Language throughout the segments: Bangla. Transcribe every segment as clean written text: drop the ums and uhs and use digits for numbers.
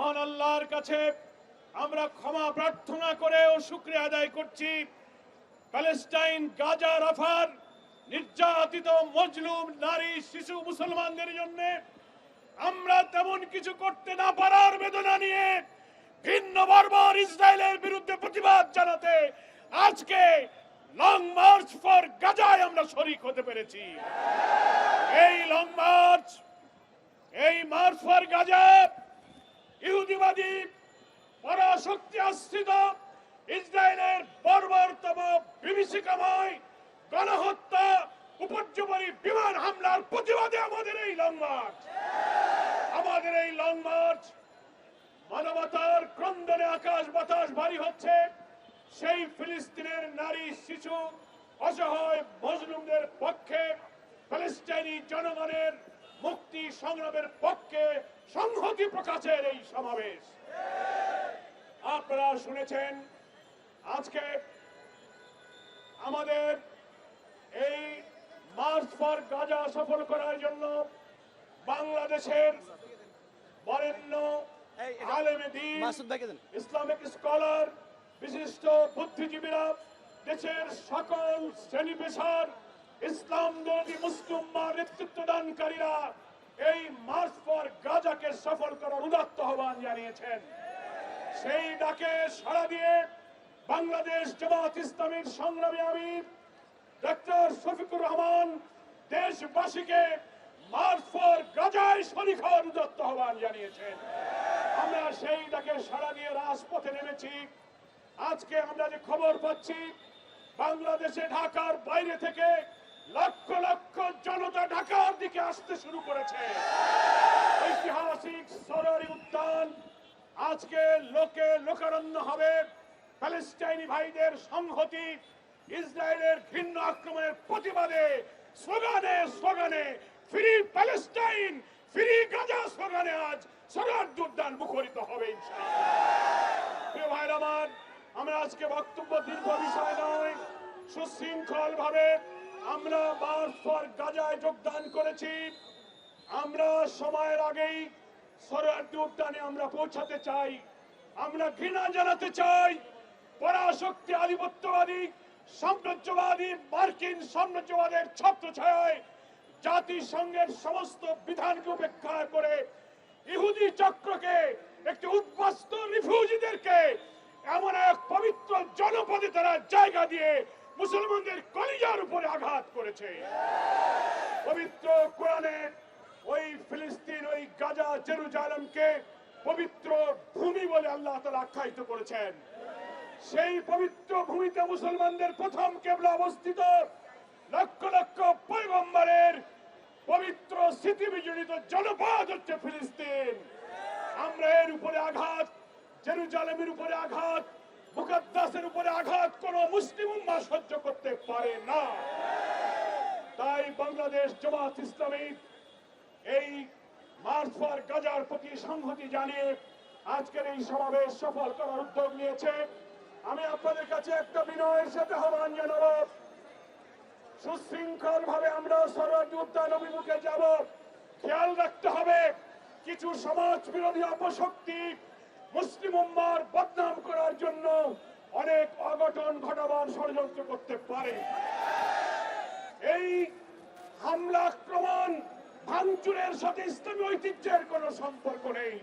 মহান আল্লাহর কাছে আমরা ক্ষমা প্রার্থনা করে ও শুকরিয়া আদায় করছি প্যালেস্টাইন, গাজা, রাফার নির্যাতিত মজলুম নারী, শিশু, মুসলমানদের জন্য আমরা তেমন কিছু করতে না পারার বেদনা নিয়ে ভিন্ন বর্বর ইসরায়েলের বিরুদ্ধে প্রতিবাদ জানাতে আজকে লং মার্চ ফর গাজায় আমরা শরীক হতে পেরেছি। এই লং মার্চ, এই মার্চ ফর গাজা ইহুদিবাদী পরাশক্তি আশ্রিত ইসরায়েলের বর্বরতম বিভীষিকাময় গণহত্যা, উপর্যুপরি বিমান হামলার প্রতিবাদে আমাদের এই লং মার্চ। আমাদের এই লং মার্চ মানবতার ক্রন্দনে আকাশ বাতাস ভারী হচ্ছে। সেই ফিলিস্তিনের নারী, শিশু, অসহায় মজলুমদের পক্ষে, প্যালেস্টাইনি জনগণের মুক্তি সংগ্রামের পক্ষে সংহতি প্রকাশের এই সমাবেশ। আপনারা শুনেছেন আজকে আমাদের এই মার্চ ফর গাজা সফল করার জন্য বাংলাদেশের বরেণ্য আলেমে দ্বীন, ইসলামিক স্কলার, বিশিষ্ট বুদ্ধিজীবীরা, দেশের সকল শ্রেণী পেশার ইসলাম বিরোধী মুসলিম নেতৃত্ব দানকারীরা এই মার্চ ফর গাজাকে সফল করার উদাত্ত আহ্বান জানিয়েছেন। সেই ডাকে সাড়া দিয়ে বাংলাদেশ জামাত ইসলামীর সংগ্রামী আমির ডক্টর শফিকুর রহমান দেশবাসীকে মার্চ ফর গাজায় শরীক হওয়ার উদাত্ত আহ্বান জানিয়েছেন। আমরা সেই ডাকে সাড়া দিয়ে রাজপথে নেমেছি। আজকে আমরা যে খবর পাচ্ছি, বাংলাদেশে ঢাকার বাইরে থেকে লক্ষ লক্ষ জনতা ঢাকার দিকে আসতে শুরু করেছে। ঐতিহাসিক সরারি উদ্যান আজকে লোকে লোকারণ্য হবে। প্যালেস্টাইনি ভাইদের সংহতি, ইসরায়েলের ঘৃণ্য আক্রমণের প্রতিবাদে স্লোগানে স্লোগানে ফ্রি প্যালেস্টাইন, ফ্রি গাজা স্লোগানে আজ সরারি উদ্যান মুখরিত হবে ইনশাআল্লাহ। প্রিয় ভাইরা আমার, আমরা আজকে বক্তব্য দীর্ঘ বিষয় নয়, সুশৃঙ্খল ভাবে আমরা মার্চ ফর গাজায় যোগদান করেছি। আমরা সময়ের আগেই সরারি উদ্যানে আমরা পৌঁছাতে চাই। আমরা ঘৃণা জানাতে চাই পরাশক্তি, আধিপত্যবাদী, সাম্রাজ্যবাদী মার্কিন সাম্রাজ্যবাদের ছত্রছায়ায় জাতিসংঘের সমস্ত বিধানকে উপেক্ষা করে ইহুদি চক্রকে, একটি উদ্বাস্ত রিফিউজিদেরকে এমন এক পবিত্র জনপদে তারা জায়গা দিয়ে মুসলমানদের কলিজার উপরে আঘাত করেছে। পবিত্র কোরআনের ওই ফিলিস্তিন, ওই গাজা, জেরুজালেমকে পবিত্র ভূমি বলে আল্লাহ তাআলা আখ্যায়িত করেছেন। সেই পবিত্র ভূমিতে মুসলমানদের প্রথম কেবলা অবস্থিত, লক্ষ লক্ষ পয়গম্বরের পবিত্র স্মৃতি বিজড়িত জনপদ হচ্ছে ফিলিস্তিন। আমরা এর উপরে আঘাত, জেরুজালেমের উপরে আঘাত, মুকদ্দাসের উপরে আঘাত কোন মুসলিম উম্মাহ সহ্য করতে পারে না। তাই বাংলাদেশ জামাত ইসলামী এই মার্চ ফর গাজার প্রতি সংহতি জানিয়ে আজকের এই সমাবেশ সফল করার উদ্যোগ নিয়েছে। আমি আপনাদের কাছে একটা বিনয়ের সাথে আহ্বান জানাবো, সুশৃঙ্খল ভাবে আমরা সরারি উদ্যান অভিমুখে যাব। খেয়াল রাখতে হবে, কিছু সমাজ বিরোধী অপশক্তি মুসলিম উম্মাহর বদনাম করার জন্য অনেক অঘটন ঘটাবার ষড়যন্ত্র করতে পারে। এই হামলা, আক্রমণ, ভাঙচুরের সাথে ইসলামী ঐতিহ্যের কোনো সম্পর্ক নেই।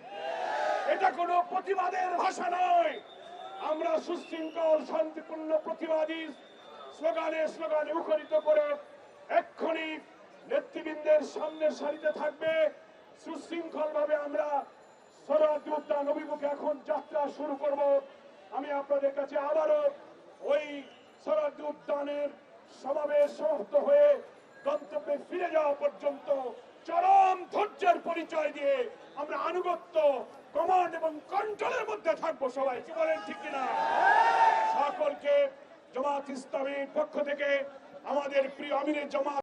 এটা কোনো প্রতিবাদের ভাষা নয়। আমরা সুশৃঙ্খল, শান্তিপূর্ণ প্রতিবাদী স্লোগানে স্লোগানে মুখরিত করে এক্ষুনি নেতৃবৃন্দের সামনের সারিতে থাকবে। সুশৃঙ্খল ভাবে আমরা সরারি উদ্যান অভিমুখে এখন যাত্রা শুরু করব। আমি আপনাদের কাছে আবারও ওই সরারি উদ্যানের সমাবেশ সমাপ্ত হয়ে গন্তব্যে ফিরে যাওয়া পর্যন্ত চরম ধৈর্যের পরিচয় দিয়ে আমরা আনুগত্য, কমান্ড এবং কন্ট্রোলের মধ্যে থাকবো। সবাই কি বলেন, ঠিক কিনা? সকলকে জামাত ইসলামীর পক্ষ থেকে আমাদের প্রিয় আমিরের জামাত